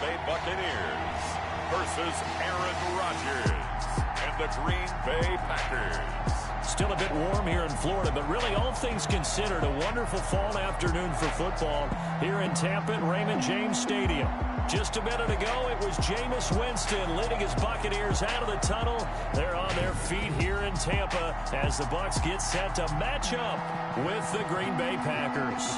Bay Buccaneers versus Aaron Rodgers and the Green Bay Packers. Still a bit warm here in Florida, but really all things considered, a wonderful fall afternoon for football here in Tampa at Raymond James Stadium. Just a minute ago, it was Jameis Winston leading his Buccaneers out of the tunnel. They're on their feet here in Tampa as the Bucs get set to match up with the Green Bay Packers.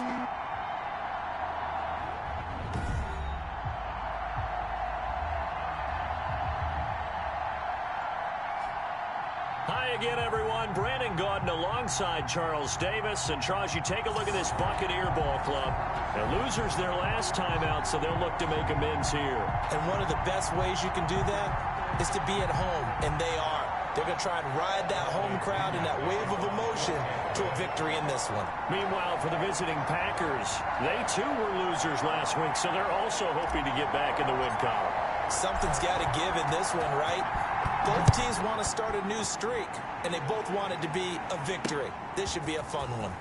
Hi again, everyone. Brandon Gaudin alongside Charles Davis. And Charles, you take a look at this Buccaneer ball club. The losers their last time out, so they'll look to make amends here. And one of the best ways you can do that is to be at home, and they are. They're going to try and ride that home crowd and that wave of emotion to a victory in this one. Meanwhile, for the visiting Packers, they too were losers last week, so they're also hoping to get back in the win column. Something's got to give in this one, right? Both teams want to start a new streak, and they both want it to be a victory. This should be a fun one.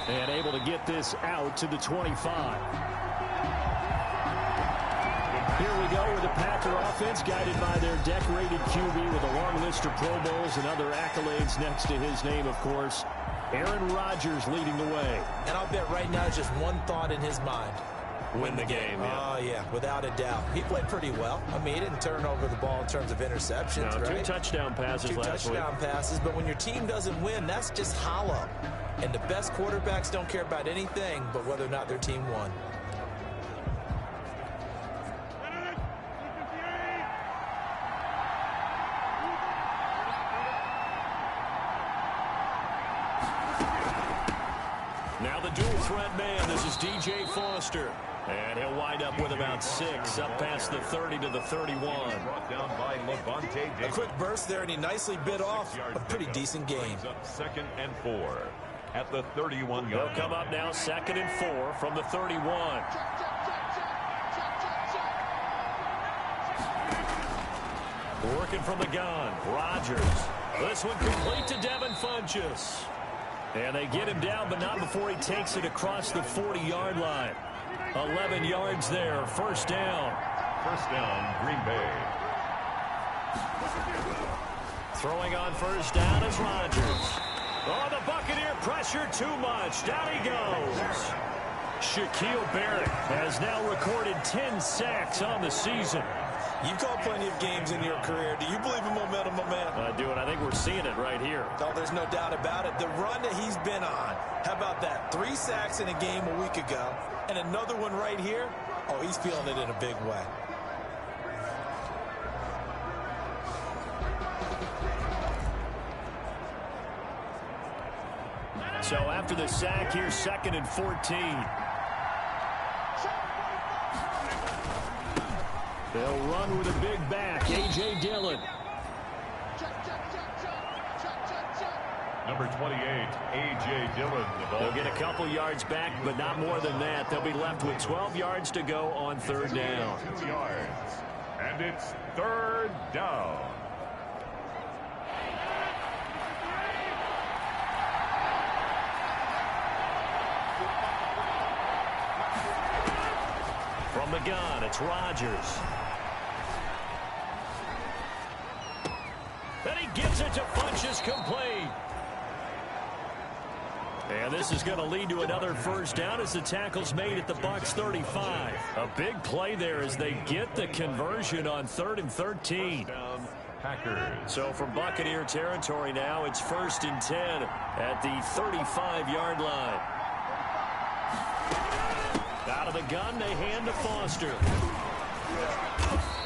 And able to get this out to the 25. Here we go with the Packer offense, guided by their decorated QB with a long list of Pro Bowls and other accolades next to his name, of course. Aaron Rodgers leading the way. And I'll bet right now just one thought in his mind. Win the game. Oh, yeah, without a doubt. He played pretty well. I mean, he didn't turn over the ball in terms of interceptions, right? 2 touchdown passes last week. 2 touchdown passes, but when your team doesn't win, that's just hollow. And the best quarterbacks don't care about anything but whether or not their team won. Now the dual threat man, this is DJ Foster. And he'll wind up with about 6, up past the 30 to the 31. A quick burst there, and he nicely bit off a pretty decent game. Second and 4 at the 31 yard. They'll come up now 2nd and 4 from the 31. Working from the gun, Rodgers. This one complete to Devin Funchess. And they get him down, but not before he takes it across the 40-yard line. 11 yards there, first down. First down, Green Bay. Throwing on first down is Rodgers. Oh, the Buccaneer pressure too much. Down he goes. Shaquille Barrett has now recorded 10 sacks on the season. You've called plenty of games in your career. Do you believe in momentum, my man? I do, and I think we're seeing it right here. Oh, there's no doubt about it. The run that he's been on. How about that? 3 sacks in a game a week ago, and another one right here. Oh, he's feeling it in a big way. So after the sack, here's 2nd and 14. They'll run with a big back, A.J. Dillon. Number 28, A.J. Dillon. They'll get a couple yards back, but not more than that. They'll be left with 12 yards to go on 3rd down. 2 yards. And it's 3rd down. From the gun, it's Rodgers. And he gives it to Funchess complete. And this is going to lead to another first down as the tackle's made at the Bucs 35. A big play there as they get the conversion on 3rd and 13. Packers. So from Buccaneer territory now, it's 1st and 10 at the 35-yard line. Out of the gun, they hand to Foster.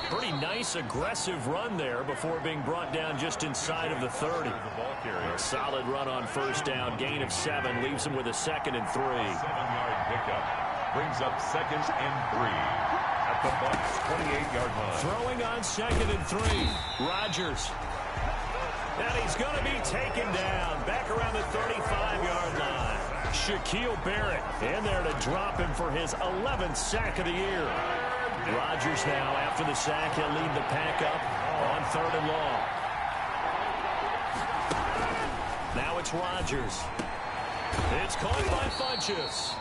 Pretty nice, aggressive run there before being brought down just inside of the 30. A solid run on first down. Gain of 7 leaves him with a 2nd and 3. 7-yard pickup brings up 2nd and 3 at the Bucs 28-yard line. Throwing on 2nd and 3. Rodgers. And he's going to be taken down back around the 35-yard line. Shaquille Barrett in there to drop him for his 11th sack of the year. Rodgers now, after the sack, he'll lead the pack up on 3rd and long. Now it's Rodgers. It's caught by Funchess.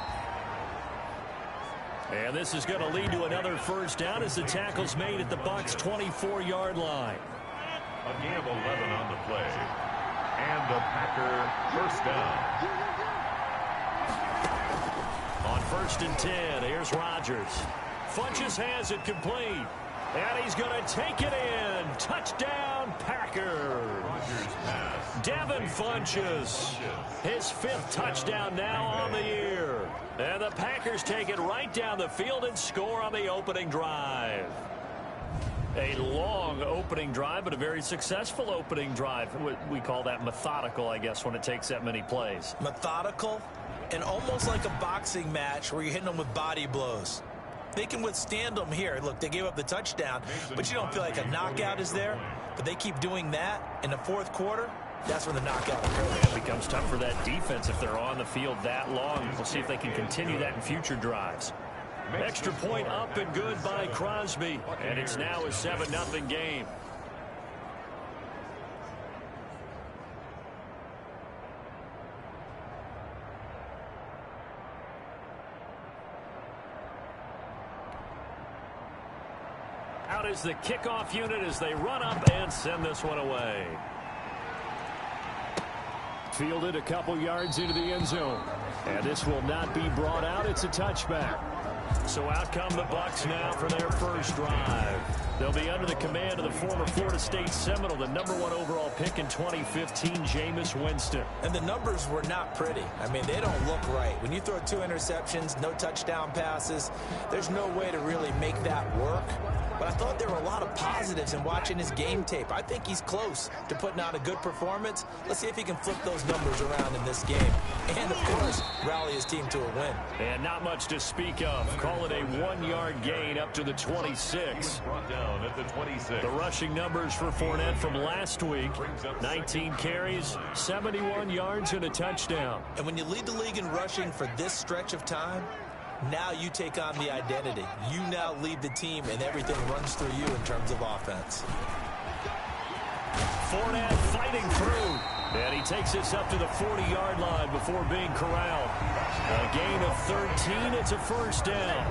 And this is going to lead to another first down as the tackle's made at the Bucks' 24-yard line. A gain of 11 on the play. And the Packer first down. On 1st and 10, here's Rodgers. Funches has it complete. And he's going to take it in. Touchdown, Packers. Devin Funches, his 5th touchdown now on the year. And the Packers take it right down the field and score on the opening drive. A long opening drive, but a very successful opening drive. We call that methodical, I guess, when it takes that many plays. Methodical and almost like a boxing match where you're hitting them with body blows. They can withstand them here. Look, they gave up the touchdown, but you don't feel like a knockout is there. But they keep doing that in the 4th quarter. That's when the knockout occurs. It becomes tough for that defense if they're on the field that long. We'll see if they can continue that in future drives. Extra point up and good by Crosby. And it's now a 7-0 game. Out is the kickoff unit as they run up and send this one away. Fielded a couple yards into the end zone. And this will not be brought out. It's a touchback. So out come the Bucks now for their first drive. They'll be under the command of the former Florida State Seminole, the #1 overall pick in 2015, Jameis Winston. And the numbers were not pretty. I mean, they don't look right. When you throw 2 interceptions, no touchdown passes, there's no way to really make that work. But I thought there were a lot of positives in watching his game tape. I think he's close to putting out a good performance. Let's see if he can flip those numbers around in this game. And, of course, rally his team to a win. And not much to speak of. Call it a 1-yard gain up to the 26. Brought down at the 26. The rushing numbers for Fournette from last week. 19 carries, 71 yards, and a touchdown. And when you lead the league in rushing for this stretch of time, now you take on the identity. You now lead the team, and everything runs through you in terms of offense. Fournette fighting through. And he takes this up to the 40-yard line before being corralled. A gain of 13. It's a first down.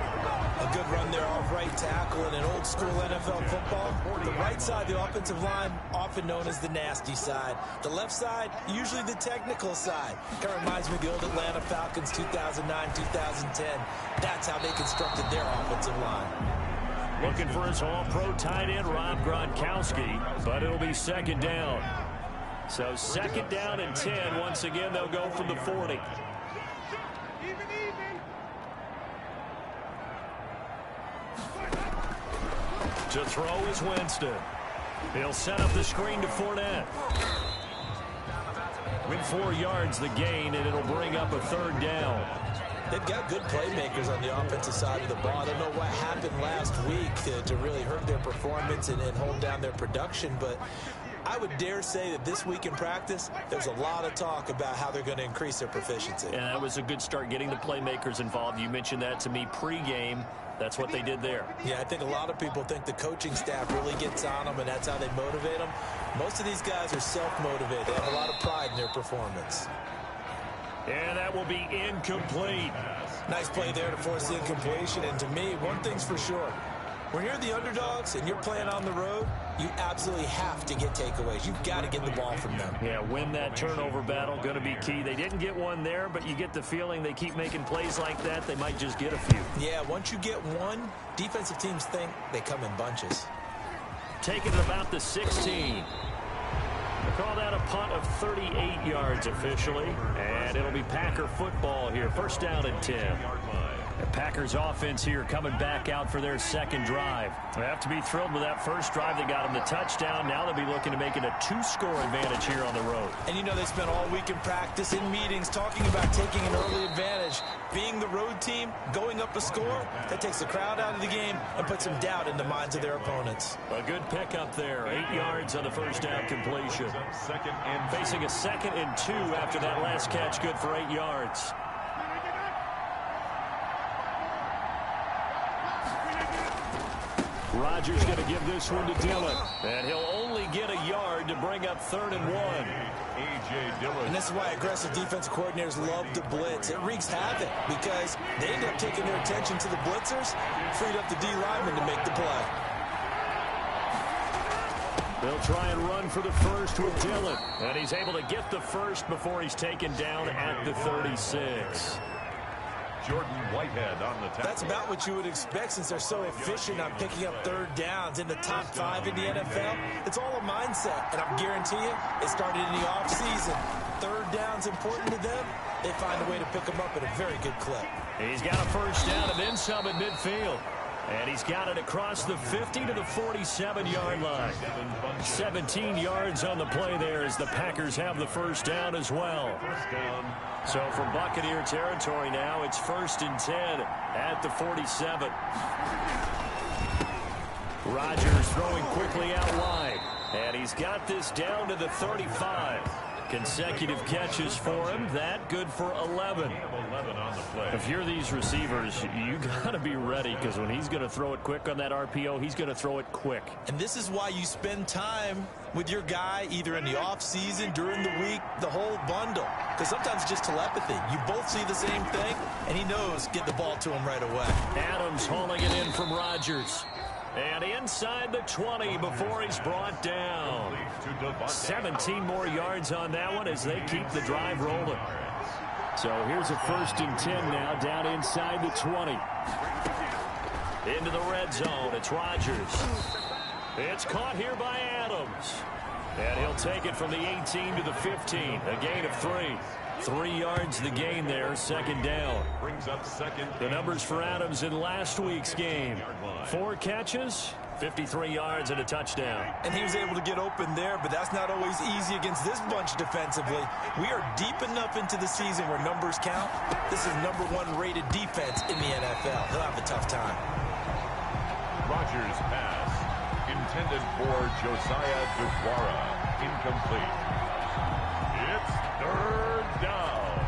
A good run there off right tackle in an old-school NFL football. The right side, the offensive line, often known as the nasty side. The left side, usually the technical side. Kind of reminds me of the old Atlanta Falcons 2009, 2010. That's how they constructed their offensive line. Looking for his all-pro tight end, Rob Gronkowski, but it'll be 2nd down. So 2nd down and 10. Once again, they'll go from the 40. To throw is Winston. He'll set up the screen to Fournette. With 4 yards the gain, and it'll bring up a 3rd down. They've got good playmakers on the offensive side of the ball. I don't know what happened last week to really hurt their performance and hold down their production, but I would dare say that this week in practice, there's a lot of talk about how they're going to increase their proficiency. And that was a good start getting the playmakers involved. You mentioned that to me pregame. That's what they did there. Yeah, I think a lot of people think the coaching staff really gets on them, and that's how they motivate them. Most of these guys are self-motivated. They have a lot of pride in their performance. And that will be incomplete. Nice play there to force the incompletion. And to me, one thing's for sure. When you're the underdogs and you're playing on the road, you absolutely have to get takeaways. You've got to get the ball from them. Yeah, win that turnover battle, going to be key. They didn't get one there, but you get the feeling they keep making plays like that, they might just get a few. Yeah, once you get one, defensive teams think they come in bunches. Take it at about the 16. They call that a punt of 38 yards officially, and it'll be Packer football here. First down and 10. The Packers offense here coming back out for their 2nd drive. They have to be thrilled with that first drive. They got them the touchdown. Now they'll be looking to make it a 2-score advantage here on the road. And you know they spent all week in practice, in meetings, talking about taking an early advantage. Being the road team, going up a score, that takes the crowd out of the game and puts some doubt in the minds of their opponents. A good pickup there. 8 yards on the first down completion. Facing a 2nd and 2 after that last catch, good for 8 yards. Rodgers going to give this one to Dillon. And he'll only get a yard to bring up 3rd and 1. A.J. Dillon. And this is why aggressive defensive coordinators love to blitz. It wreaks havoc because they end up taking their attention to the blitzers, freed up the D lineman to make the play. They'll try and run for the first with Dillon. And he's able to get the first before he's taken down at the 36. Jordan Whitehead on the tackle. That's about what you would expect since they're so efficient on picking up 3rd downs in the top 5 in the NFL. It's all a mindset, and I guarantee you it started in the offseason. 3rd down's important to them. They find a way to pick them up at a very good clip. He's got a first down and then some at midfield. And he's got it across the 50 to the 47-yard line. 17 yards on the play there as the Packers have the first down as well. So from Buccaneer territory now, it's 1st and 10 at the 47. Rodgers throwing quickly out wide. And he's got this down to the 35. Consecutive catches for him. That good for 11. If you're these receivers, you got to be ready because when he's going to throw it quick on that RPO, he's going to throw it quick. And this is why you spend time with your guy either in the offseason, during the week, the whole bundle. Because sometimes it's just telepathy. You both see the same thing, and he knows get the ball to him right away. Adams hauling it in from Rodgers. And inside the 20 before he's brought down. 17 more yards on that one as they keep the drive rolling. So here's a 1st and 10 now down inside the 20. Into the red zone. It's Rodgers. It's caught here by Adams. And he'll take it from the 18 to the 15. A gain of 3. 3 yards the gain there, 2nd down. Brings up 2nd. The numbers for Adams in last week's game. 4 catches, 53 yards and a touchdown. And he was able to get open there, but that's not always easy against this bunch defensively. We are deep enough into the season where numbers count. This is #1 rated defense in the NFL. He'll have a tough time. Rodgers pass. Intended for Josiah DeGuara. Incomplete. It's 3rd down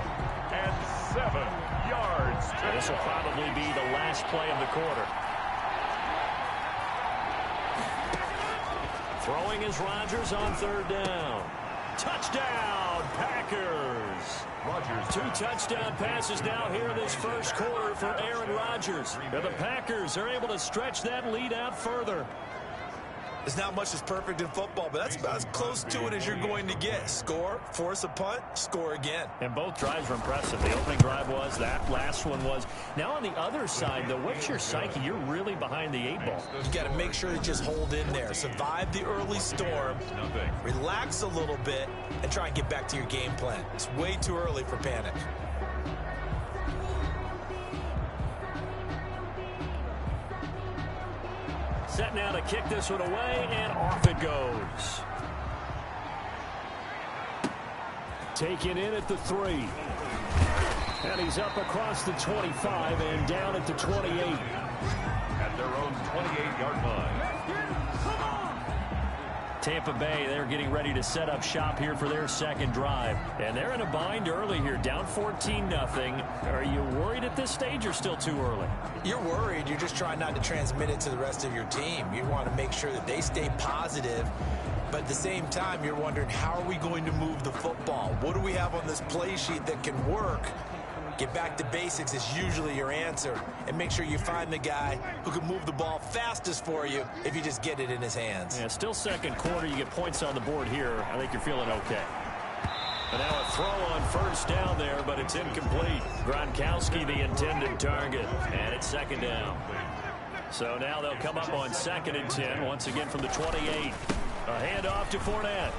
and 7 yards. This will probably be the last play of the quarter. Throwing is Rodgers on 3rd down. Touchdown, Packers. Rodgers. 2 touchdown passes now here in this first quarter for Aaron Rodgers. And the Packers are able to stretch that lead out further. There's not much that's perfect in football, but that's about as close to it as you're going to get. Score, force a punt, score again. And both drives were impressive. The opening drive was, that last one was. Now on the other side, though, what's your psyche? You're really behind the 8 ball. You got to make sure you just hold in there. Survive the early storm, relax a little bit, and try and get back to your game plan. It's way too early for panic. Set now to kick this one away, and off it goes. Taken in at the 3. And he's up across the 25 and down at the 28. At their own 28-yard line. Tampa Bay, they're getting ready to set up shop here for their 2nd drive. And they're in a bind early here, down 14-0. Are you worried at this stage or still too early? You're worried. You're just trying not to transmit it to the rest of your team. You want to make sure that they stay positive. But at the same time, you're wondering, how are we going to move the football? What do we have on this play sheet that can work? Get back to basics is usually your answer. And make sure you find the guy who can move the ball fastest for you if you just get it in his hands. Yeah, still 2nd quarter. You get points on the board here. I think you're feeling okay. And now a throw on 1st down there, but it's incomplete. Gronkowski the intended target. And it's 2nd down. So now they'll come up on 2nd and 10, once again from the 28. A handoff to Fournette.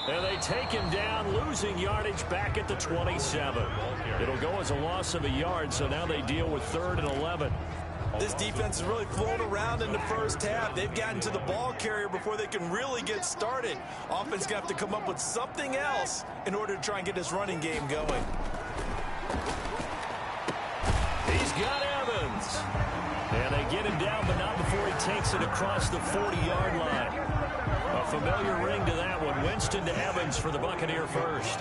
And they take him down, losing yardage back at the 27. It'll go as a loss of a yard, so now they deal with 3rd and 11. This defense is really flown around in the first half. They've gotten to the ball carrier before they can really get started. Offense got to come up with something else in order to try and get this running game going. He's got Evans. And they get him down, but not before he takes it across the 40-yard line. A familiar ring to that one. Winston to Evans for the Buccaneer first.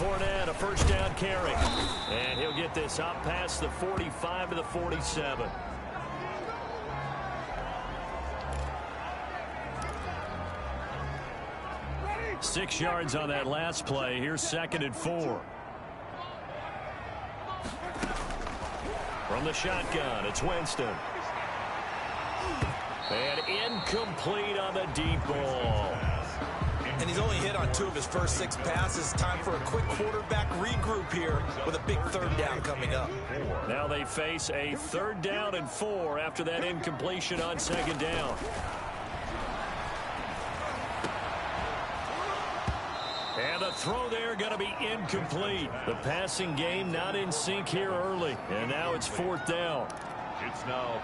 Fournette, a first down carry. And he'll get this up past the 45 to the 47. Six yards on that last play. Here's 2nd and 4. From the shotgun, it's Winston. And incomplete on the deep ball. And he's only hit on 2 of his first 6 passes. Time for a quick quarterback regroup here with a big 3rd down coming up. Now they face a 3rd down and 4 after that incompletion on 2nd down. And the throw there going to be incomplete. The passing game not in sync here early. And now it's 4th down.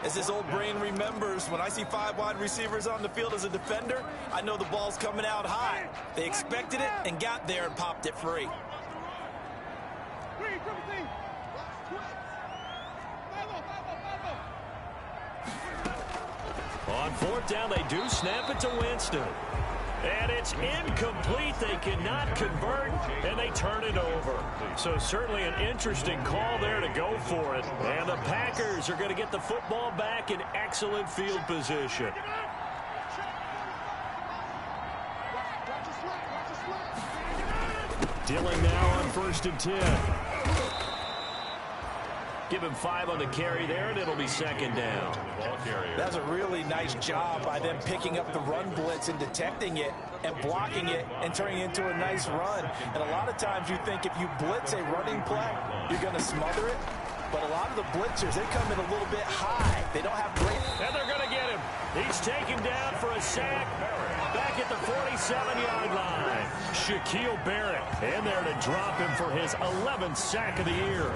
As his old brain remembers, when I see 5 wide receivers on the field as a defender, I know the ball's coming out high. They expected it and got there and popped it free. On 4th down, they do snap it to Winston. And it's incomplete. They cannot convert, and they turn it over. So certainly an interesting call there to go for it. And the Packers are going to get the football back in excellent field position. Dealing now on 1st and 10. Give him 5 on the carry there, and it'll be 2nd down. That's a really nice job by them picking up the run blitz and detecting it and blocking it and turning it into a nice run. And a lot of times you think if you blitz a running play, you're going to smother it. But a lot of the blitzers, they come in a little bit high. They don't have great... And they're going to get him. He's taken down for a sack back at the 47-yard line. Shaquille Barrett in there to drop him for his 11th sack of the year.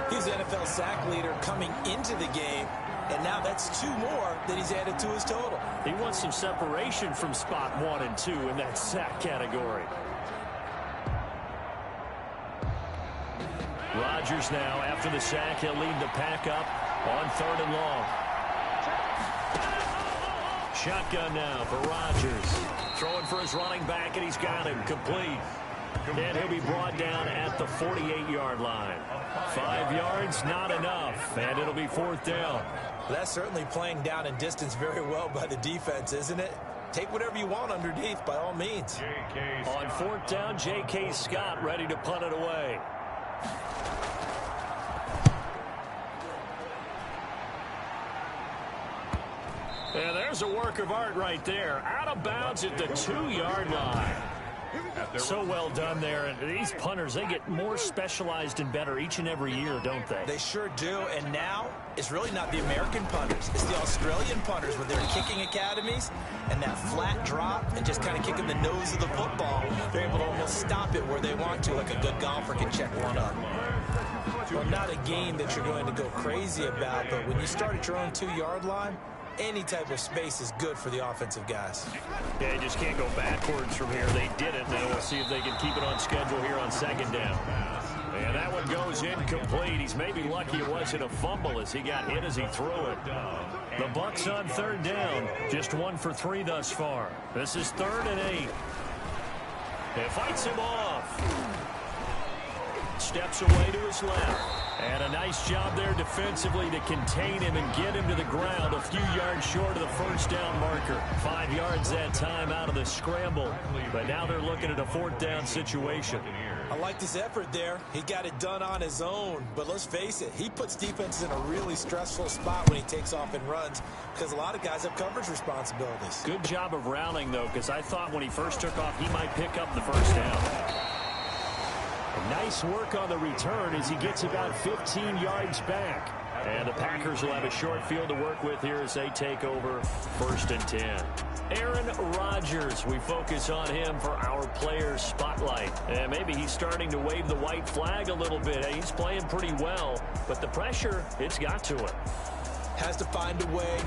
He's the NFL sack leader coming into the game, and now that's 2 more that he's added to his total. He wants some separation from spot 1 and 2 in that sack category. Rodgers now, after the sack, he'll lead the pack up on 3rd and long. Shotgun now for Rodgers. Throwing for his running back, and he's got him complete. And he'll be brought down at the 48-yard line. 5 yards, not enough, and it'll be 4th down. That's certainly playing down in distance very well by the defense, isn't it? Take whatever you want underneath, by all means. On 4th down, J.K. Scott ready to punt it away. And there's a work of art right there. Out of bounds at the 2-yard line. So well done there. And these punters, they get more specialized and better each and every year, don't they? They sure do. And now, it's really not the American punters. It's the Australian punters with their kicking academies and that flat drop and just kind of kicking the nose of the football. They're able to almost stop it where they want to, like a good golfer can check one up. Well, not a game that you're going to go crazy about, but when you start at your own 2-yard line, any type of space is good for the offensive guys. Yeah, you just can't go backwards from here. They did it. Now we'll see if they can keep it on schedule here on 2nd down. And that one goes incomplete. He's maybe lucky it wasn't a fumble as he got hit as he threw it. The Bucks on 3rd down. Just 1 for 3 thus far. This is 3rd and 8. It fights him off. Steps away to his left. And a nice job there defensively to contain him and get him to the ground a few yards short of the 1st down marker. 5 yards that time out of the scramble. But now they're looking at a 4th down situation. I liked his effort there. He got it done on his own. But let's face it, he puts defenses in a really stressful spot when he takes off and runs because a lot of guys have coverage responsibilities. Good job of rallying, though, because I thought when he first took off, he might pick up the 1st down. Nice work on the return as he gets about 15 yards back. And the Packers will have a short field to work with here as they take over 1st and 10. Aaron Rodgers, we focus on him for our players spotlight. And maybe he's starting to wave the white flag a little bit. He's playing pretty well, but the pressure, it's got to him. Has to find a way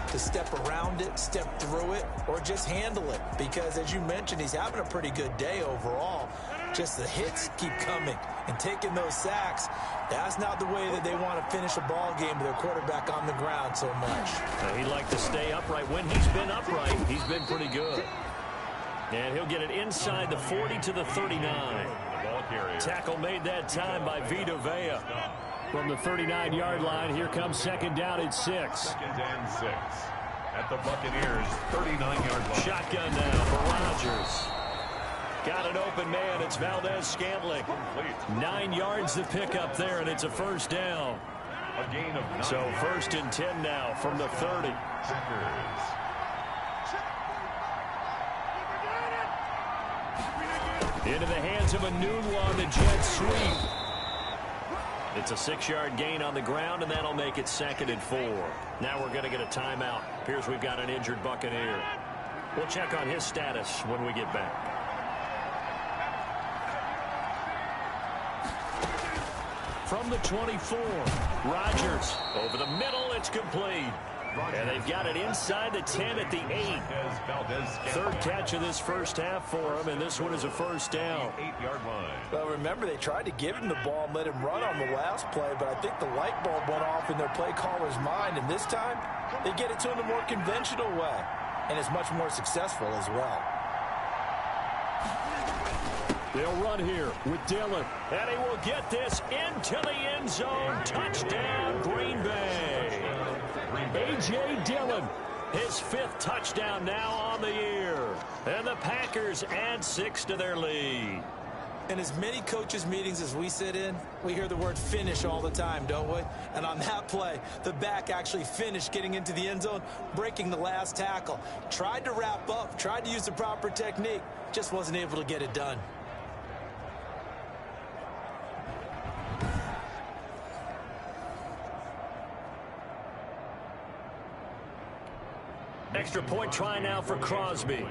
to step around it, step through it, or just handle it. Because as you mentioned, he's having a pretty good day overall. Just the hits keep coming and taking those sacks. That's not the way that they want to finish a ball game with their quarterback on the ground so much. He'd like to stay upright. When he's been upright, he's been pretty good. And he'll get it inside the 40 to the 39. Tackle made that time by Vita Vea. From the 39-yard line, here comes second down and 6. Second and 6 at the Buccaneers' 39-yard line. Shotgun now for Rodgers. Got an open man. It's Valdez-Scantling. 9 yards to pick up there, and it's a first down. A gain of 9. So first and 10 now from the 30. Packers. Into the hands of a Nunwa on the jet sweep. It's a 6-yard gain on the ground, and that'll make it second and 4. Now we're going to get a timeout. Appears we've got an injured Buccaneer. We'll check on his status when we get back. From the 24, Rodgers over the middle. It's complete. And they've got it inside the 10 at the 8. Third catch of this first half for him, and this one is a first down. 8-yard line. Well, remember, they tried to give him the ball and let him run on the last play, but I think the light bulb went off in their play caller's mind, and this time they get it to him the more conventional way, and it's much more successful as well. They'll run here with Dillon, and he will get this into the end zone. Touchdown, Green Bay. A.J. Dillon, his 5th touchdown now on the year. And the Packers add 6 to their lead. In as many coaches' meetings as we sit in, we hear the word finish all the time, don't we? And on that play, the back actually finished getting into the end zone, breaking the last tackle. Tried to wrap up, tried to use the proper technique, just wasn't able to get it done. Extra point try now for Crosby.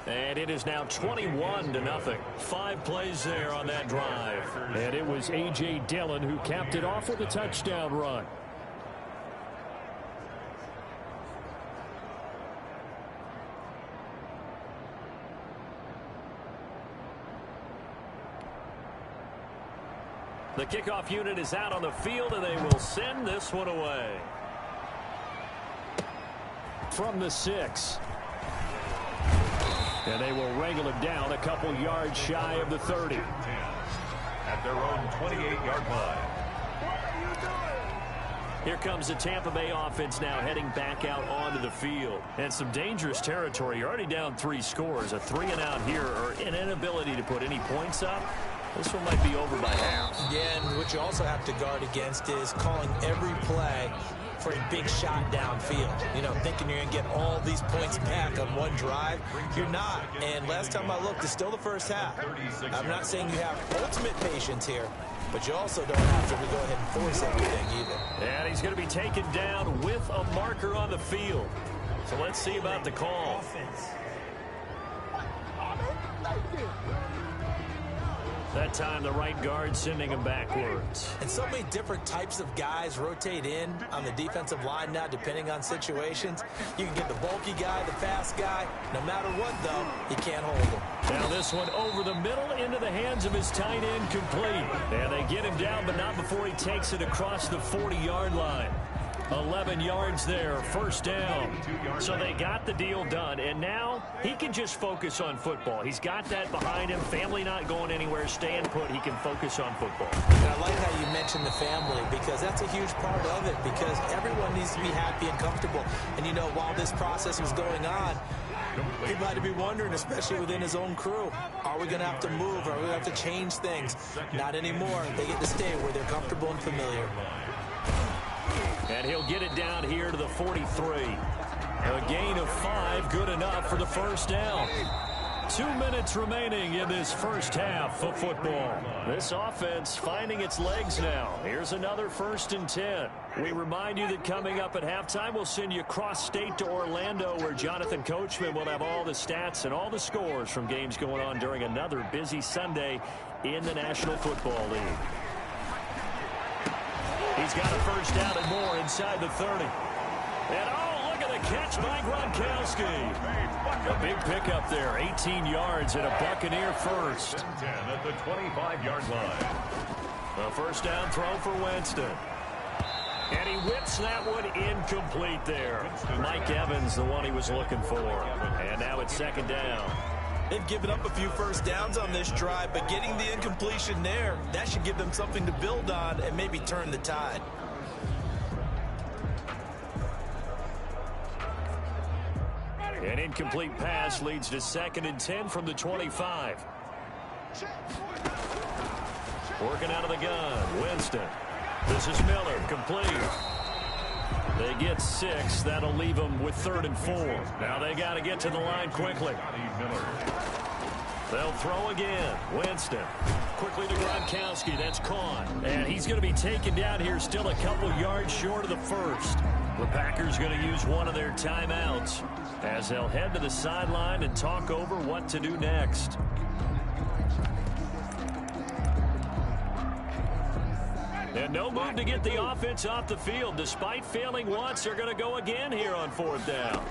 And it is now 21-0. 5 plays there on that drive. And it was A.J. Dillon who capped it off with a touchdown run. The kickoff unit is out on the field, and they will send this one away. From the 6. And they will wrangle it down a couple yards shy of the 30. At their own 28-yard line. Here comes the Tampa Bay offense now heading back out onto the field. And some dangerous territory. You're already down 3 scores. A 3-and-out here, or an inability to put any points up. This one might be over by half. Yeah, and what you also have to guard against is calling every play for a big shot downfield. You know, thinking you're going to get all these points back on one drive. You're not. And last time I looked, it's still the first half. I'm not saying you have ultimate patience here, but you also don't have to go ahead and force everything either. And he's going to be taken down with a marker on the field. So let's see about the call. That time, the right guard sending him backwards. And so many different types of guys rotate in on the defensive line now, depending on situations. You can get the bulky guy, the fast guy. No matter what, though, you can't hold him. Now this one over the middle into the hands of his tight end, complete. And they get him down, but not before he takes it across the 40-yard line. 11 yards there, first down. So they got the deal done, and now he can just focus on football. He's got that behind him, family not going anywhere, staying put. He can focus on football. And I like how you mentioned the family, because that's a huge part of it, because everyone needs to be happy and comfortable. And, you know, while this process was going on, people had to be wondering, especially within his own crew, are we going to have to move? Are we going to have to change things? Not anymore. They get to stay where they're comfortable and familiar. And he'll get it down here to the 43. A gain of 5, good enough for the first down. 2 minutes remaining in this first half of football. This offense finding its legs now. Here's another 1st and 10. We remind you that coming up at halftime, we'll send you cross-state to Orlando, where Jonathan Coachman will have all the stats and all the scores from games going on during another busy Sunday in the National Football League. He's got a first down and more inside the 30. And, oh, look at the catch by Gronkowski. A big pickup there, 18 yards and a Buccaneer first. 10 at the 25-yard line. A first down throw for Winston. And he whips that one incomplete there. Mike Evans, the one he was looking for. And now it's second down. They've given up a few first downs on this drive, but getting the incompletion there, that should give them something to build on and maybe turn the tide. An incomplete pass leads to 2nd and 10 from the 25. Working out of the gun, Winston. This is Miller, complete. They get 6. That'll leave them with 3rd and 4. Now they got to get to the line quickly. They'll throw again. Winston. Quickly to Gronkowski. That's caught. And he's going to be taken down here still a couple yards short of the first. The Packers going to use one of their timeouts as they'll head to the sideline and talk over what to do next. And no move to get the offense off the field. Despite failing once, they're going to go again here on 4th down.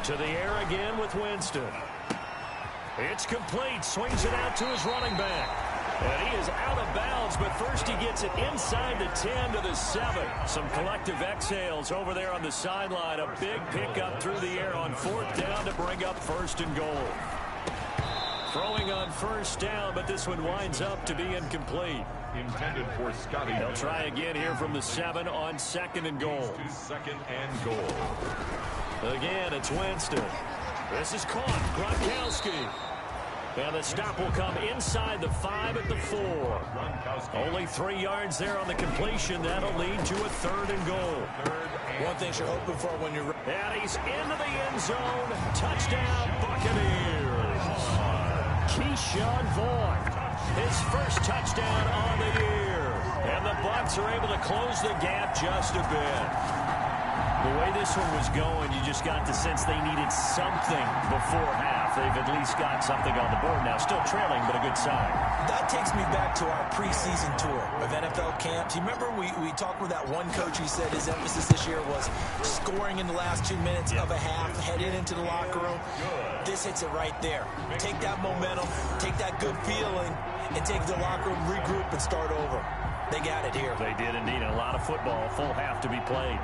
To the air again with Winston. It's complete. Swings it out to his running back. And he is out of bounds, but first he gets it inside the 10 to the 7. Some collective exhales over there on the sideline. A big pickup through the air on 4th down to bring up 1st and goal. Throwing on 1st down, but this one winds up to be incomplete. Intended for Scotty. They'll try again here from the 7 on 2nd and goal. 2nd and goal. Again, it's Winston. This is caught. Gronkowski. And the stop will come inside the 5 at the 4. Only 3 yards there on the completion. That'll lead to a 3rd and goal. One thing you're hoping for when you're... And he's into the end zone. Touchdown, Buccaneers. Keyshawn Vaughn. His first touchdown on the year. And the Bucks are able to close the gap just a bit. The way this one was going, you just got the sense they needed something before half. They've at least got something on the board now. Still trailing, but a good sign. That takes me back to our preseason tour of NFL camps. You remember we talked with that one coach who said his emphasis this year was scoring in the last 2 minutes of a half, heading into the locker room. This hits it right there. Take that momentum, take that good feeling, and take the locker room, regroup, and start over. They got it here. They did indeed. A lot of football, full half to be played.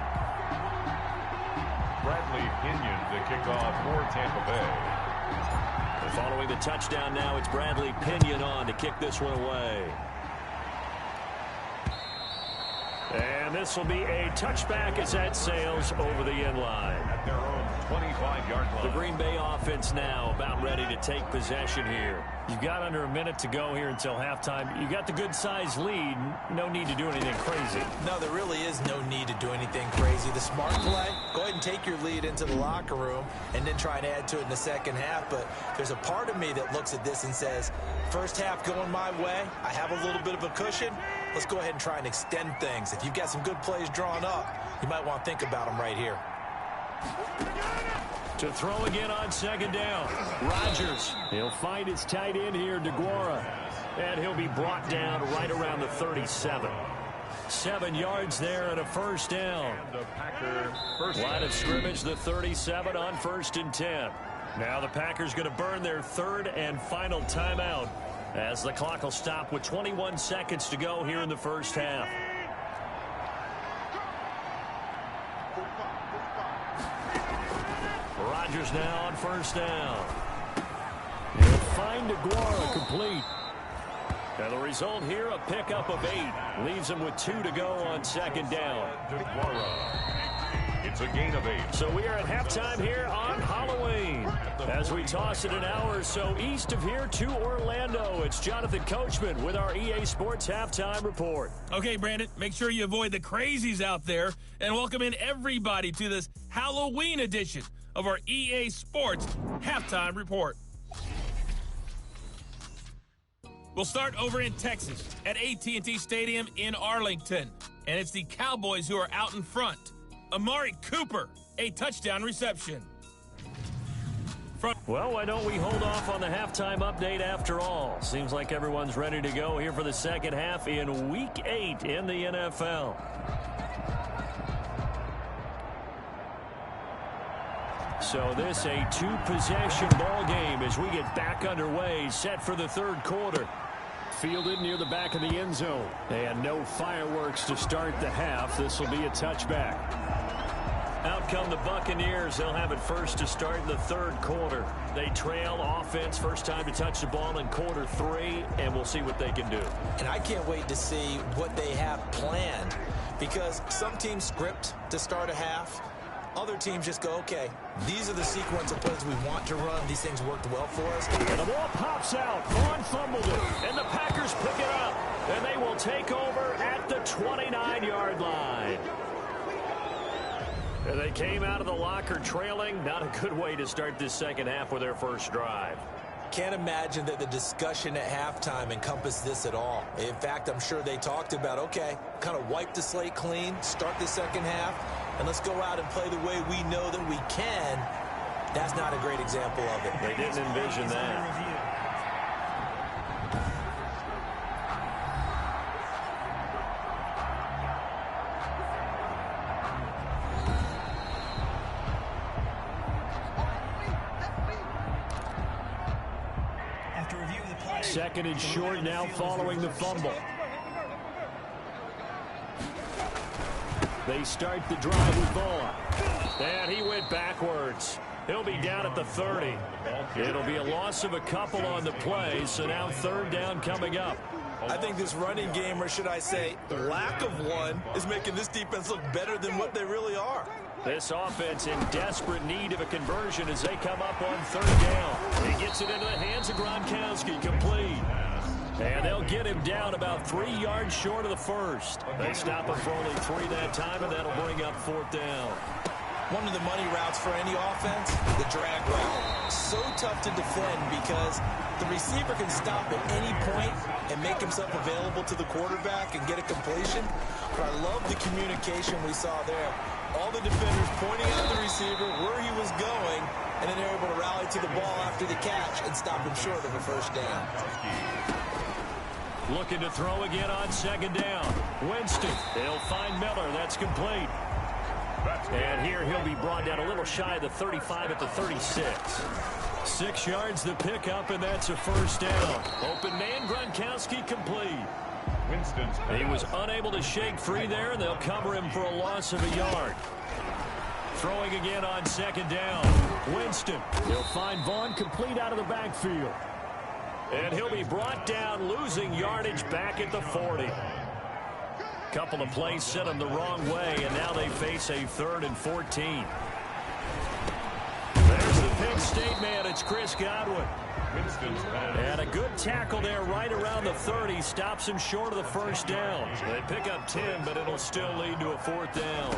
Bradley Pinion to kick off for Tampa Bay. And following the touchdown now, it's Bradley Pinion on to kick this one away. And this will be a touchback as that sails over the end line. At their own 25-yard line. The Green Bay offense now about ready to take possession here. You've got under a minute to go here until halftime. You got the good-sized lead. No need to do anything crazy. No, there really is no need to do anything crazy. The smart play, go ahead and take your lead into the locker room and then try and add to it in the second half. But there's a part of me that looks at this and says, first half going my way, I have a little bit of a cushion. Let's go ahead and try and extend things. If you've got some good plays drawn up, you might want to think about them right here. To throw again on second down. Rodgers. He'll find his tight end here, DeGuara. And he'll be brought down right around the 37. 7 yards there and a first down. Line of scrimmage, the 37 on 1st and 10. Now the Packers going to burn their 3rd and final timeout as the clock will stop with 21 seconds to go here in the first half. Rodgers now on first down. He'll find DeGuara complete. And the result here, a pickup of 8. Leaves him with 2 to go on second down. It's a gain of 8. So we are at halftime here on Halloween. As we toss it an hour or so east of here to Orlando, it's Jonathan Coachman with our EA Sports Halftime Report. Okay, Brandon, make sure you avoid the crazies out there and welcome in everybody to this Halloween edition of our EA Sports Halftime Report. We'll start over in Texas at AT&T Stadium in Arlington, and it's the Cowboys who are out in front. Amari Cooper, a touchdown reception. Well, why don't we hold off on the halftime update after all? Seems like everyone's ready to go here for the second half in Week 8 in the NFL. So this a 2-possession ball game as we get back underway, set for the third quarter. fielded near the back of the end zone. And no fireworks to start the half. This will be a touchback. Out come the Buccaneers. They'll have it first to start in the third quarter. They trail offense, first time to touch the ball in quarter 3, and we'll see what they can do. And I can't wait to see what they have planned, because some teams script to start a half. Other teams just go, okay, these are the sequence of plays we want to run. These things worked well for us. And the ball pops out. Vaughn fumbled it, and the Packers pick it up. And they will take over at the 29-yard line. And they came out of the locker trailing. Not a good way to start this second half with their first drive. Can't imagine that the discussion at halftime encompassed this at all. In fact, I'm sure they talked about, okay, kind of wipe the slate clean, start the second half, and let's go out and play the way we know that we can. That's not a great example of it. They didn't envision that. Second and short now following the fumble. They start the drive with Vaughn. And he went backwards. He'll be down at the 30. It'll be a loss of a couple on the play, so now third down coming up. I think this running game, or should I say lack of one, is making this defense look better than what they really are. This offense in desperate need of a conversion as they come up on third down. He gets it into the hands of Gronkowski, complete. And they'll get him down about 3 yards short of the first. They stop him for only 3 that time, and that'll bring up fourth down. One of the money routes for any offense, the drag route. So tough to defend because the receiver can stop at any point and make himself available to the quarterback and get a completion. But I love the communication we saw there. All the defenders pointing out the receiver where he was going, and then they're able to rally to the ball after the catch and stop him short of a first down. Looking to throw again on second down. Winston, they'll find Miller. That's complete. And here he'll be brought down a little shy of the 35 at the 36. 6 yards the pickup, and that's a first down. Open man, Gronkowski complete. He was unable to shake free there, and they'll cover him for a loss of a yard. Throwing again on second down. Winston, he'll find Vaughn complete out of the backfield. And he'll be brought down, losing yardage back at the 40. Couple of plays sent him the wrong way, and now they face a 3rd and 14. There's the Penn State man. It's Chris Godwin. And a good tackle there right around the 30. Stops him short of the first down. They pick up 10, but it'll still lead to a fourth down.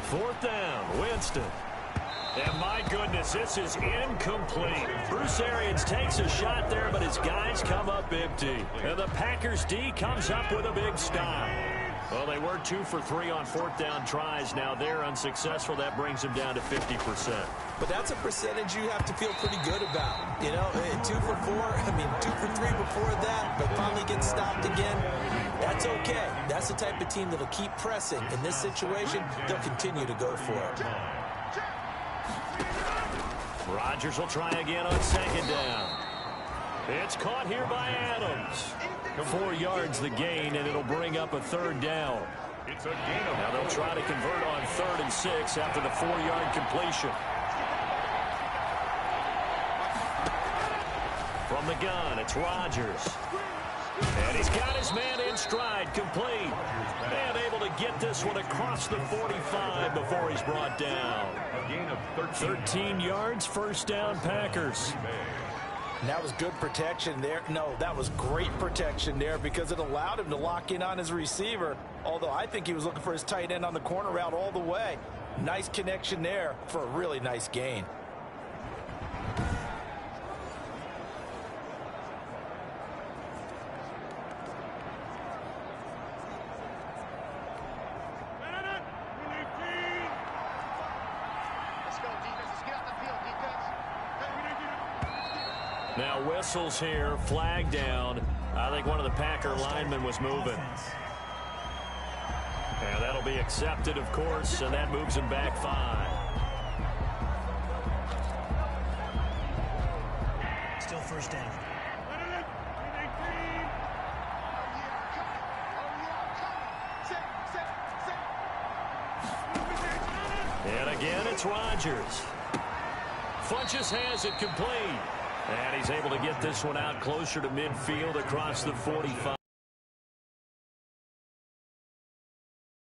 Fourth down, Winston. And my goodness, this is incomplete. Bruce Arians takes a shot there, but his guys come up empty. And the Packers D comes up with a big stop. Well, they were 2 for 3 on fourth down tries. Now they're unsuccessful. That brings them down to 50%. But that's a percentage you have to feel pretty good about. You know, 2 for 4, 2 for 3 before that, but finally get stopped again. That's okay. That's the type of team that'll keep pressing. In this situation, they'll continue to go for it. Rodgers will try again on second down. It's caught here by Adams. 4 yards the gain, and it'll bring up a third down. Now they'll try to convert on 3rd and 6 after the 4-yard completion. From the gun, it's Rodgers. And he's got his man in stride, complete. And able to get this one across the 45 before he's brought down. 13 yards, first down, Packers. And that was good protection there. No, that was great protection there because it allowed him to lock in on his receiver. Although I think he was looking for his tight end on the corner route all the way. Nice connection there for a really nice gain. Now whistles here, flag down. I think one of the Packer linemen was moving. And that'll be accepted, of course, and that moves him back 5. Still first down. it's Rodgers. Funches has it complete. And he's able to get this one out closer to midfield across the 45.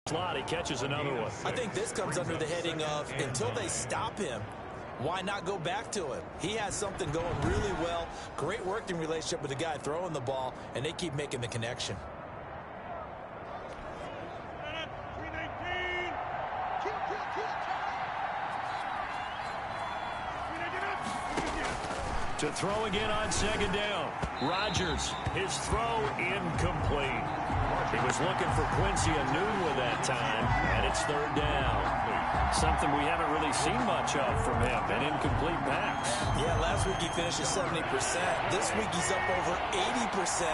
Slot, he catches another one. I think this comes under the heading of until they stop him, why not go back to him? He has something going really well. Great working relationship with the guy throwing the ball, and they keep making the connection. To throw again on second down. Rodgers, his throw incomplete. He was looking for Quincy Anoon with that time, and it's third down. Something we haven't really seen much of from him, an incomplete pass. Yeah, last week he finished at 70%. This week he's up over 80%.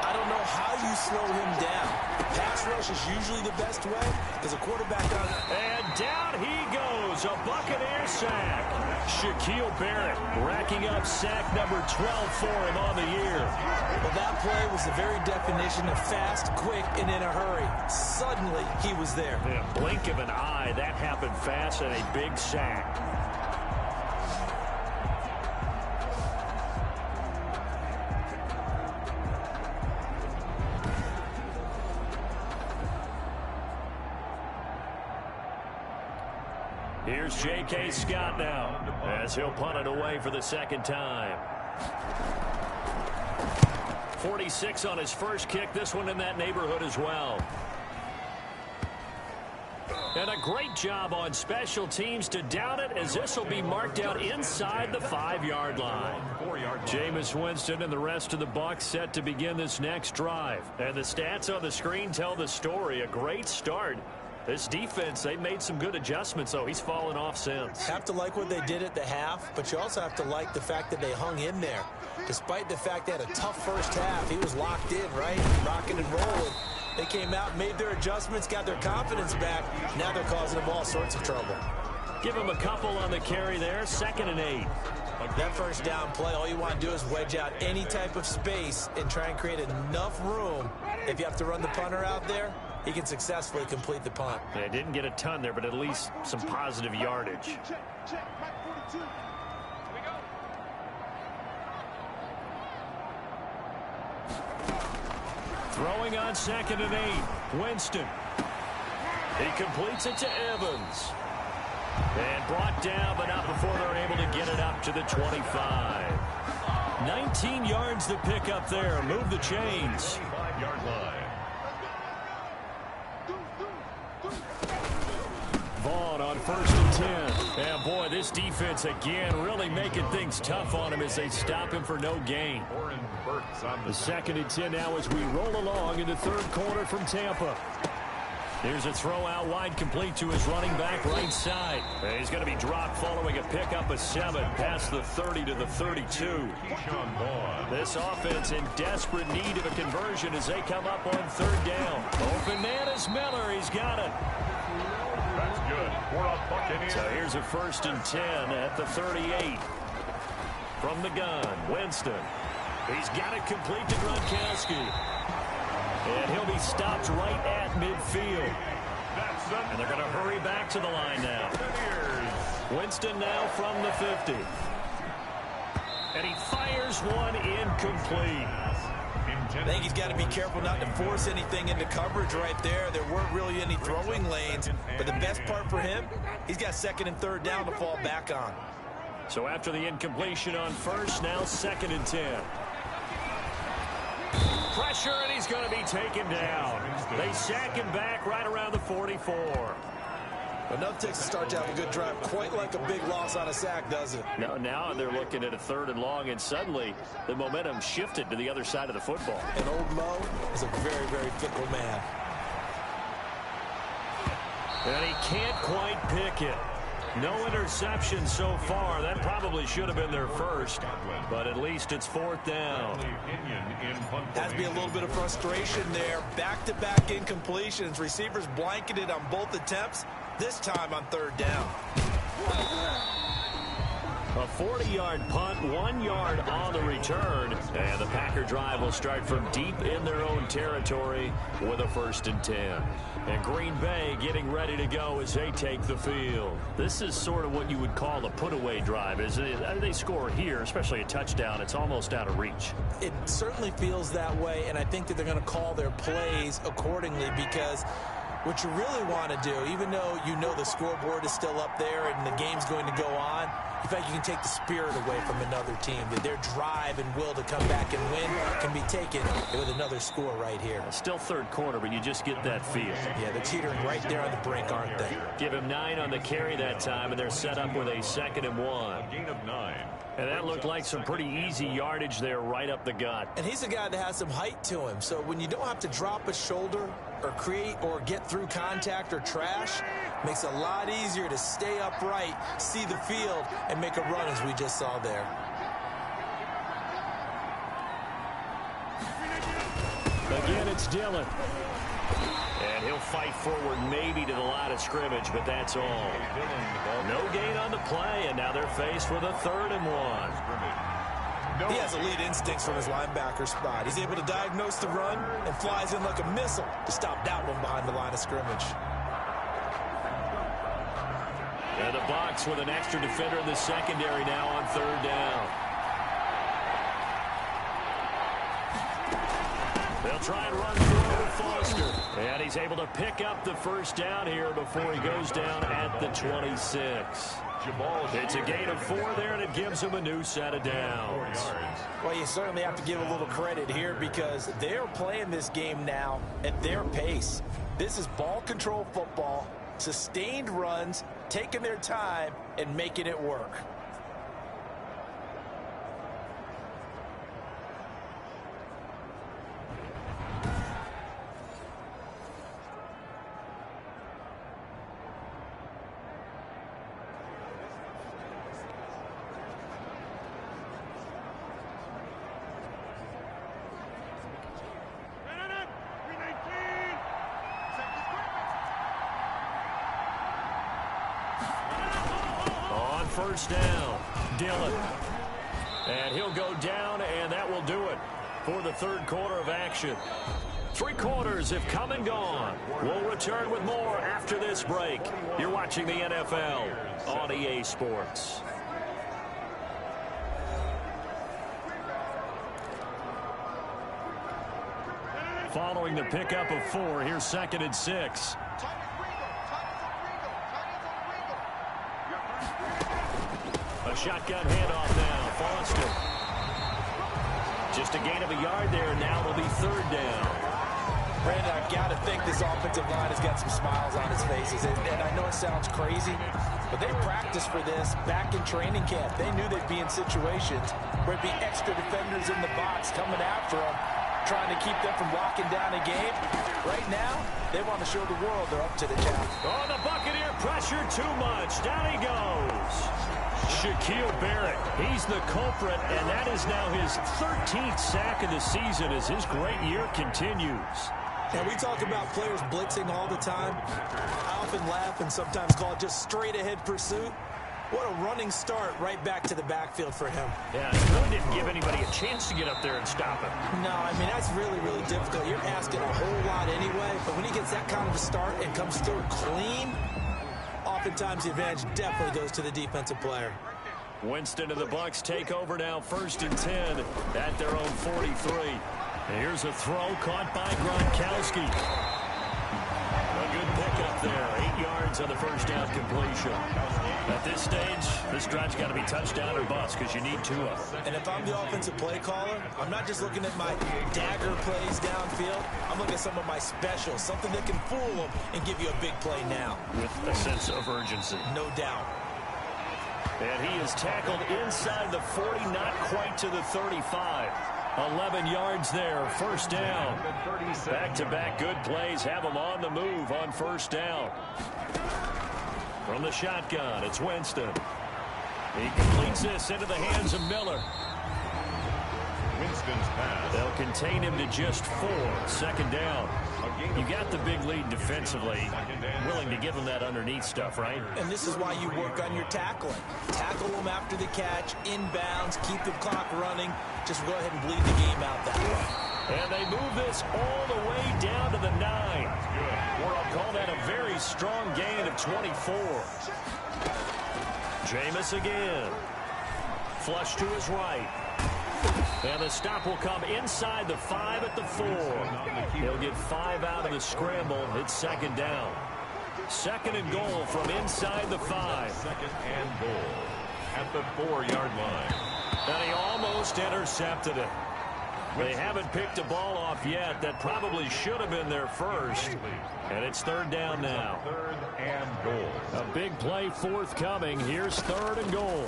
I don't know how you slow him down. Pass rush is usually the best way because a quarterback on. And down he goes, a Buccaneer sack. Shaquille Barrett racking up sack number 12 for him on the year. Well, that play was the very definition of fast, quick, and in a hurry. Suddenly, he was there. In a blink of an eye, that happened fast and a big sack. Here's J.K. Scott now as he'll punt it away for the second time. 46 on his first kick. This one in that neighborhood as well. And a great job on special teams to down it as this will be marked out inside the 5-yard line. Jameis Winston and the rest of the Bucks set to begin this next drive. And the stats on the screen tell the story. A great start. This defense, they made some good adjustments, though. He's fallen off since. Have to like what they did at the half, but you also have to like the fact that they hung in there. Despite the fact they had a tough first half, he was locked in, right? Rocking and rolling. They came out, made their adjustments, got their confidence back. Now they're causing them all sorts of trouble. Give him a couple on the carry there, 2nd and 8. That first down play, all you want to do is wedge out any type of space and try and create enough room. If you have to run the punter out there, he can successfully complete the punt. They didn't get a ton there, but at least some positive yardage. Throwing on 2nd and 8. Winston. He completes it to Evans. And brought down, but not before they're able to get it up to the 25. 19 yards to pick up there. Move the chains. 5-yard line. Vaughn on 1st and 10. And boy, this defense again really making things tough on him as they stop him for no gain. The 2nd and 10 now as we roll along in the third quarter from Tampa. Here's a throw out wide, complete to his running back right side. And he's going to be dropped following a pickup of 7 past the 30 to the 32. This offense in desperate need of a conversion as they come up on 3rd down. Open man is Miller. He's got it. That's good. We're up Buccaneers. So here's a 1st and 10 at the 38. From the gun, Winston. He's got it complete to Gronkowski. And he'll be stopped right at midfield. And they're going to hurry back to the line now. Winston now from the 50. And he fires one incomplete. I think he's got to be careful not to force anything into coverage right there. There weren't really any throwing lanes. But the best part for him, he's got 2nd and 3rd down to fall back on. So after the incompletion on 1st, now 2nd and 10. Pressure, and he's going to be taken down. They sack him back right around the 44. Enough takes to start to have a good drive. Quite like a big loss on a sack, does it? Now they're looking at a 3rd and long, and suddenly the momentum shifted to the other side of the football. And old Mo is a very, very fickle man. And he can't quite pick it. No interception so far. That probably should have been their first, but at least it's 4th down. Has to be a little bit of frustration there. Back-to-back incompletions. Receivers blanketed on both attempts, this time on 3rd down. A 40-yard punt, 1 yard on the return. And the Packer drive will start from deep in their own territory with a 1st and 10. And Green Bay getting ready to go as they take the field. This is sort of what you would call a put-away drive. As they score here, especially a touchdown, it's almost out of reach. It certainly feels that way, and I think that they're going to call their plays accordingly, because what you really want to do, even though you know the scoreboard is still up there and the game's going to go on, in fact, you can take the spirit away from another team. That their drive and will to come back and win can be taken with another score right here. Still 3rd quarter, but you just get that feel. Yeah, they're teetering right there on the brink, aren't they? Give him 9 on the carry that time, and they're set up with a 2nd and 1. Gain of 9. And that looked like some pretty easy yardage there right up the gut. And he's a guy that has some height to him. So when you don't have to drop a shoulder or create or get through contact or trash, makes it a lot easier to stay upright, see the field, and make a run as we just saw there. Again, it's Dillon. And he'll fight forward maybe to the line of scrimmage, but that's all. No gain on the play, and now they're faced with a 3rd and 1. He has elite instincts from his linebacker spot. He's able to diagnose the run and flies in like a missile to stop that one behind the line of scrimmage. And the Bucks with an extra defender in the secondary now on 3rd down. They'll try and run through with Foster. And he's able to pick up the 1st down here before he goes down at the 26. It's a gain of 4 there, and it gives him a new set of downs. Well, you certainly have to give a little credit here, because they're playing this game now at their pace. This is ball control football, sustained runs, taking their time, and making it work. First down, Dillon. And he'll go down, and that will do it for the 3rd quarter of action. 3 quarters have come and gone. We'll return with more after this break. You're watching the NFL on EA Sports. Following the pickup of 4, here's 2nd and 6. A shotgun handoff now. Foster. Just a gain of a yard there. Now it'll be 3rd down. Brandon, I've got to think this offensive line has got some smiles on its faces. And I know it sounds crazy, but they practiced for this back in training camp. They knew they'd be in situations where it'd be extra defenders in the box coming after them, trying to keep them from locking down a game. Right now, they want to show the world they're up to the challenge. Oh, the Buccaneer pressure too much. Down he goes. Shaquille Barrett, he's the culprit, and that is now his 13th sack of the season as his great year continues. And we talk about players blitzing all the time. I often laugh and sometimes call it just straight-ahead pursuit. What a running start right back to the backfield for him. Yeah, he really didn't give anybody a chance to get up there and stop him. No, I mean, that's really, really difficult. You're asking a whole lot anyway, but when he gets that kind of a start and comes through clean, oftentimes the advantage definitely goes to the defensive player. Winston and the Bucks take over now, 1st and 10 at their own 43. Here's a throw caught by Gronkowski. A good pickup there, 8 yards on the 1st down completion. At this stage, this drive's got to be touchdown or bust because you need 2 of them. And if I'm the offensive play caller, I'm not just looking at my dagger plays downfield. I'm looking at some of my specials, something that can fool them and give you a big play now. With a sense of urgency. No doubt. And he is tackled inside the 40, not quite to the 35. 11 yards there, 1st down. Back-to-back good plays have him on the move on 1st down. From the shotgun, it's Winston. He completes this into the hands of Miller. Winston. They'll contain him to just 4. Second down. You got the big lead defensively. Willing to give him that underneath stuff, right? And this is why you work on your tackling. Tackle them after the catch, inbounds, keep the clock running. Just go ahead and bleed the game out that way. And they move this all the way down to the 9. Or I'll call that a very strong gain of 24. Jameis again. Flush to his right. And the stop will come inside the 5 at the 4. He'll get 5 out of the scramble. It's second down. Second and goal from inside the 5. Second and goal at the 4-yard line. And he almost intercepted it. They haven't picked a ball off yet. That probably should have been their first. And it's third down now. Third and goal. A big play forthcoming. Here's third and goal.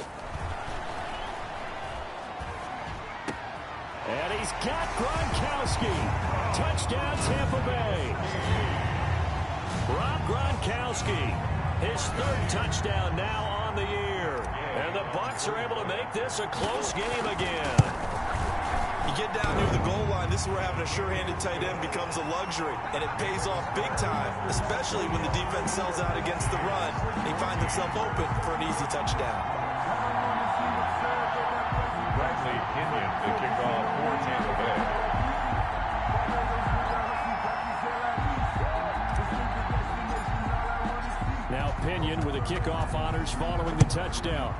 And he's got Gronkowski. Touchdown, Tampa Bay. Rob Gronkowski, his third touchdown now on the year. And the Bucks are able to make this a close game again. You get down near the goal line, this is where having a sure-handed tight end becomes a luxury, and it pays off big time, especially when the defense sells out against the run. He finds himself open for an easy touchdown. Bradley Pinion to kick off for Tampa Bay. Now Pinion with the kickoff honors following the touchdown.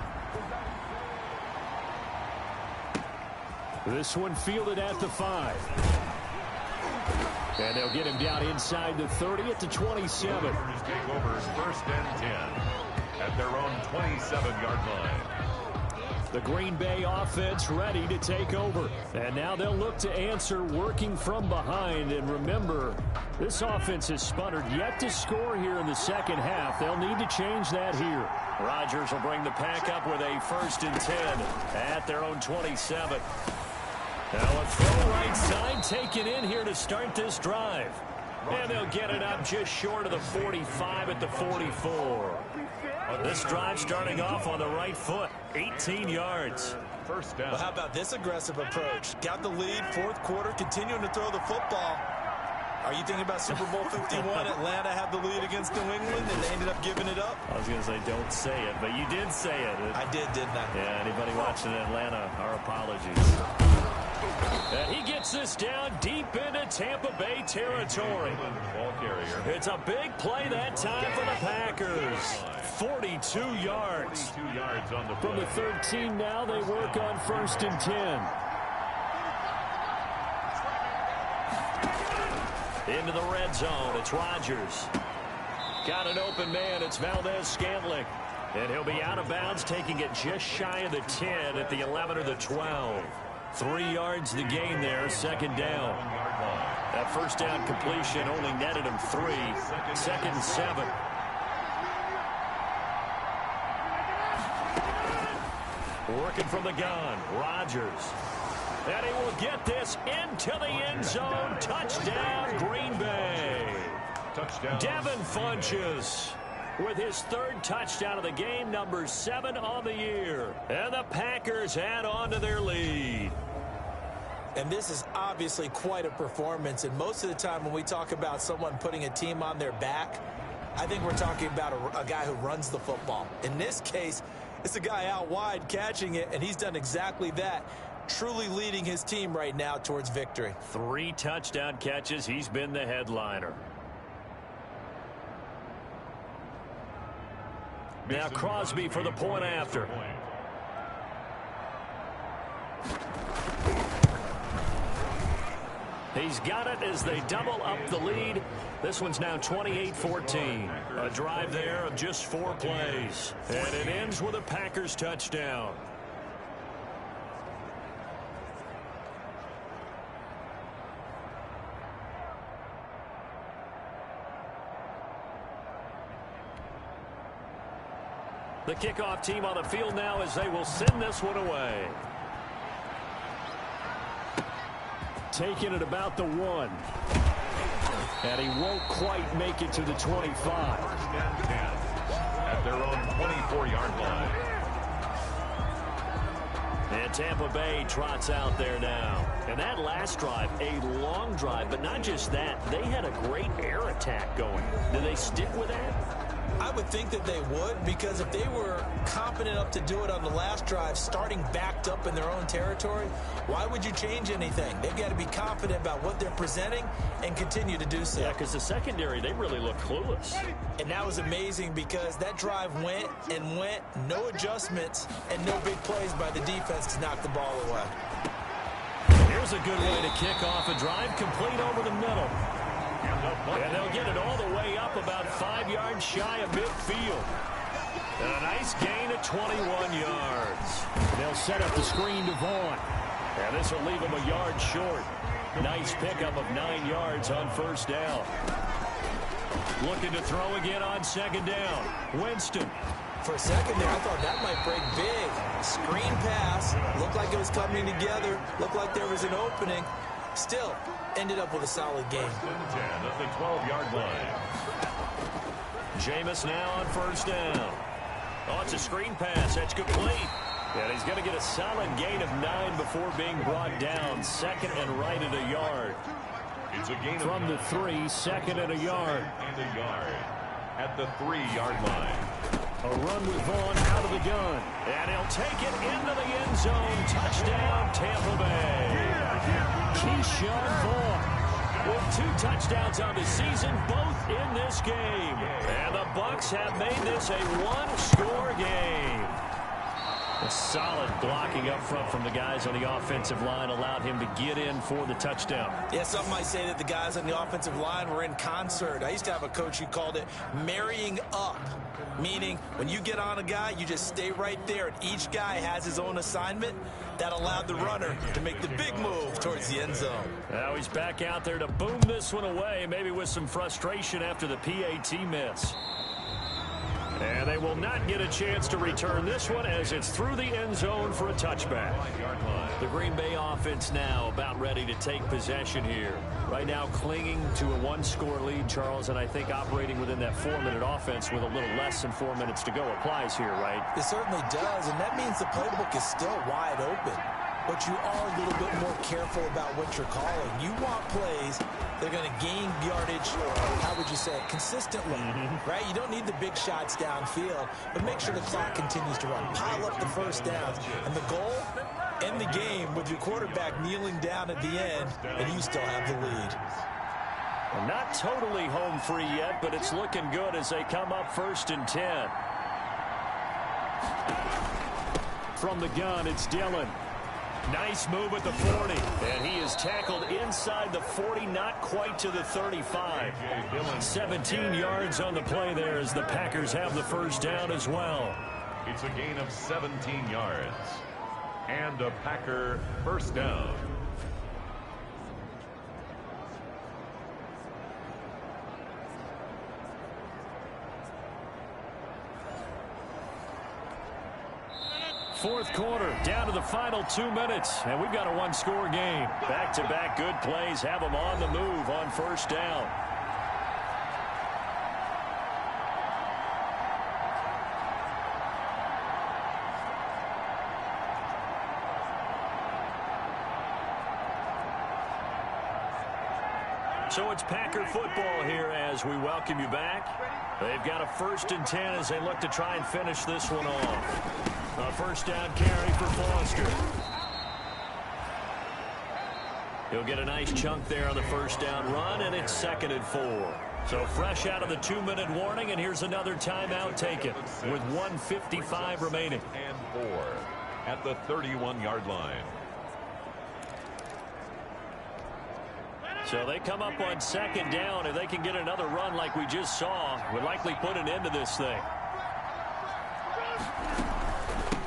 This one fielded at the 5. And they'll get him down inside the 30 at the 27. Take over first and 10 at their own 27-yard line. The Green Bay offense ready to take over. And now they'll look to answer working from behind. And remember, this offense has sputtered yet to score here in the second half. They'll need to change that here. Rodgers will bring the pack up with a first and 10 at their own 27. Now a throw right side taken in here to start this drive. And they'll get it up just short of the 45 at the 44. This drive starting off on the right foot. 18 yards. First down. Well, how about this aggressive approach? Got the lead, fourth quarter, continuing to throw the football. Are you thinking about Super Bowl 51? Atlanta had the lead against New England, and they ended up giving it up? I was going to say don't say it, but you did say it. I did, didn't I? Yeah, anybody watching Atlanta, our apologies. And he gets this down deep into Tampa Bay territory. Ball carrier. It's a big play that time for the Packers. 42 yards. 42 yards on the play. From the 13 now, they work on first and 10. Into the red zone, it's Rodgers. Got an open man, it's Valdez-Scantling. And he'll be out of bounds, taking it just shy of the 10 at the 11 or the 12. 3 yards the gain there, second down. That first down completion only netted him 3. Second and 7. Working from the gun, Rodgers. And he will get this into the end zone. Touchdown, Green Bay. Touchdown. Devin Funchess with his third touchdown of the game, number 7 on the year. And the Packers add on to their lead. And this is obviously quite a performance. And most of the time when we talk about someone putting a team on their back, I think we're talking about a guy who runs the football. In this case, it's a guy out wide catching it, and he's done exactly that. Truly leading his team right now towards victory. 3 touchdown catches. He's been the headliner. Now Crosby for the point after. He's got it as they double up the lead. This one's now 28-14. A drive there of just 4 plays. And it ends with a Packers touchdown. The kickoff team on the field now as they will send this one away. Taking it about the 1. And he won't quite make it to the 25. First and 10 at their own 24-yard line. And Tampa Bay trots out there now. And that last drive, a long drive, but not just that. They had a great air attack going. Do they stick with that? I would think that they would, because if they were confident enough to do it on the last drive, starting backed up in their own territory, why would you change anything? They've got to be confident about what they're presenting and continue to do so. Yeah, because the secondary, they really look clueless. And that was amazing because that drive went and went, no adjustments, and no big plays by the defense to knock the ball away. Here's a good way to kick off a drive, complete over the middle. And they'll get it all the way up about 5 yards shy of midfield. And a nice gain of 21 yards. They'll set up the screen to Vaughn. And this will leave him a yard short. Nice pickup of 9 yards on first down. Looking to throw again on second down. Winston. For a second there, I thought that might break big. Screen pass. Looked like it was coming together. Looked like there was an opening. Still, ended up with a solid game. 10 at the 12-yard line. Jameis now on first down. Oh, it's a screen pass. That's complete. And he's going to get a solid gain of 9 before being brought down. Second and right at a yard. It's a gain from the 3, second and a yard. And a yard at the 3-yard line. A run with Vaughn out of the gun. And he'll take it into the end zone. Touchdown, Tampa Bay. Keyshawn Vaughn with 2 touchdowns on the season, both in this game. And the Bucks have made this a one-score game. A solid blocking up front from the guys on the offensive line allowed him to get in for the touchdown. Yeah, some might say that the guys on the offensive line were in concert. I used to have a coach who called it marrying up, meaning when you get on a guy, you just stay right there, and each guy has his own assignment. That allowed the runner to make the big move towards the end zone. Now he's back out there to boom this one away, maybe with some frustration after the PAT miss. And they will not get a chance to return this one as it's through the end zone for a touchback. The Green Bay offense now about ready to take possession here. Right now clinging to a one-score lead, Charles, and I think operating within that 4-minute offense with a little less than 4 minutes to go applies here, right? It certainly does, and that means the playbook is still wide open. But you are a little bit more careful about what you're calling. You want plays that are going to gain yardage, how would you say it, consistently, right? You don't need the big shots downfield, but make sure the clock continues to run. Pile up the first downs. And the goal, end the game with your quarterback kneeling down at the end, and you still have the lead. Well, not totally home free yet, but it's looking good as they come up 1st and 10. From the gun, it's Dillon. Nice move at the 40, and he is tackled inside the 40, not quite to the 35. 17 yards on the play there as the Packers have the first down as well. It's a gain of 17 yards and a Packer first down. Fourth quarter, down to the final 2 minutes, and we've got a one-score game. Back-to-back good plays have them on the move on first down. So it's Packer football here as we welcome you back. They've got a 1st and 10 as they look to try and finish this one off. A first down carry for Foster. He'll get a nice chunk there on the first down run, and it's 2nd and 4. So fresh out of the 2-minute warning, and here's another timeout taken with 1:55 remaining. And 4 at the 31-yard line. So they come up on 2nd down. If they can get another run like we just saw, would likely put an end to this thing.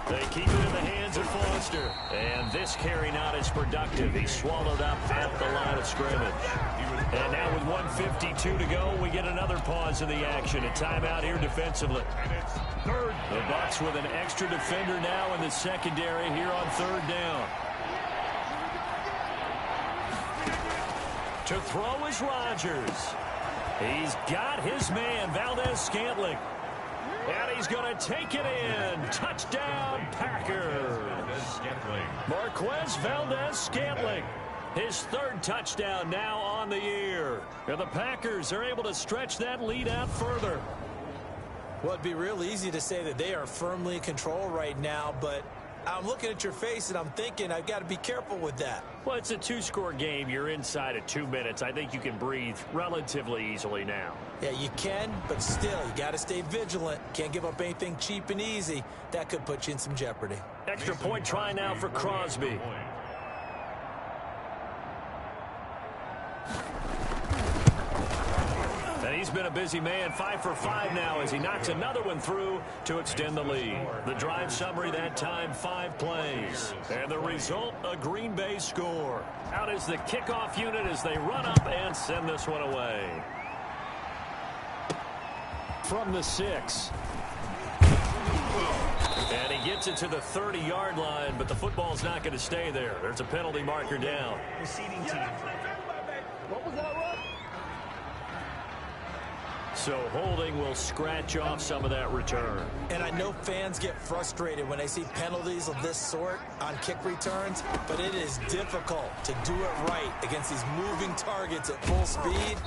They keep it in the hands of Foster. And this carry not as productive. He's swallowed up at the line of scrimmage. And now with 1:52 to go, we get another pause in the action. A timeout here defensively. The Bucks with an extra defender now in the secondary here on 3rd down. To throw is Rodgers. He's got his man, Valdez-Scantling. And he's going to take it in. Touchdown, Packers. Marquez Valdez-Scantling. His third touchdown now on the year. And the Packers are able to stretch that lead out further. Well, it'd be real easy to say that they are firmly in control right now, but I'm looking at your face and I'm thinking I've got to be careful with that. Well, it's a two-score game. You're inside of 2 minutes. I think you can breathe relatively easily now. Yeah, you can, but still, you got to stay vigilant. Can't give up anything cheap and easy. That could put you in some jeopardy. Extra point try now for Crosby. And he's been a busy man, 5 for 5 now as he knocks another one through to extend the lead. The drive summary that time, 5 plays. And the result, a Green Bay score. Out is the kickoff unit as they run up and send this one away. From the 6. And he gets it to the 30-yard line, but the football's not going to stay there. There's a penalty marker down. Receiving team. What was that run? So holding will scratch off some of that return. And I know fans get frustrated when they see penalties of this sort on kick returns, but it is difficult to do it right against these moving targets at full speed.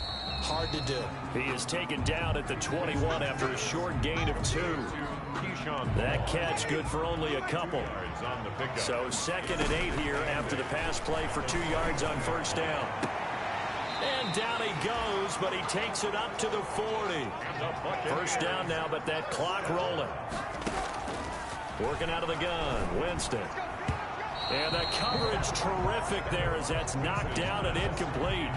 Hard to do. He is taken down at the 21 after a short gain of 2. That catch good for only a couple. So 2nd and 8 here after the pass play for 2 yards on first down. And down he goes, but he takes it up to the 40. First down now, but that clock rolling. Working out of the gun, Winston. And the coverage terrific there as that's knocked down and incomplete.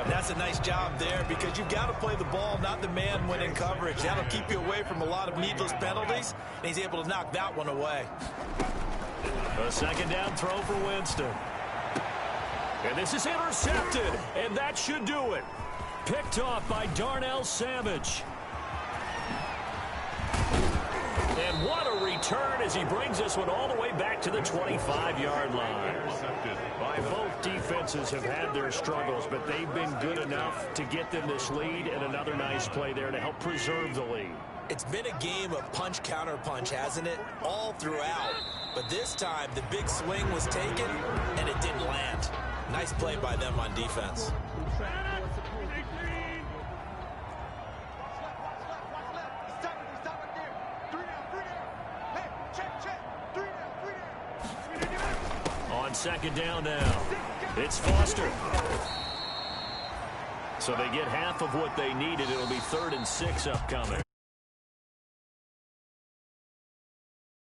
That's a nice job there because you've got to play the ball, not the man when in coverage. That'll keep you away from a lot of needless penalties, and he's able to knock that one away. A 2nd down throw for Winston. And this is intercepted, and that should do it. Picked off by Darnell Savage. And what a return as he brings this one all the way back to the 25-yard line. Both defenses have had their struggles, but they've been good enough to get them this lead, and another nice play there to help preserve the lead. It's been a game of punch-counter-punch, hasn't it? All throughout. But this time, the big swing was taken, and it didn't land. Nice play by them on defense. On 2nd down now, it's Foster. So they get half of what they needed. It'll be 3rd and 6 upcoming.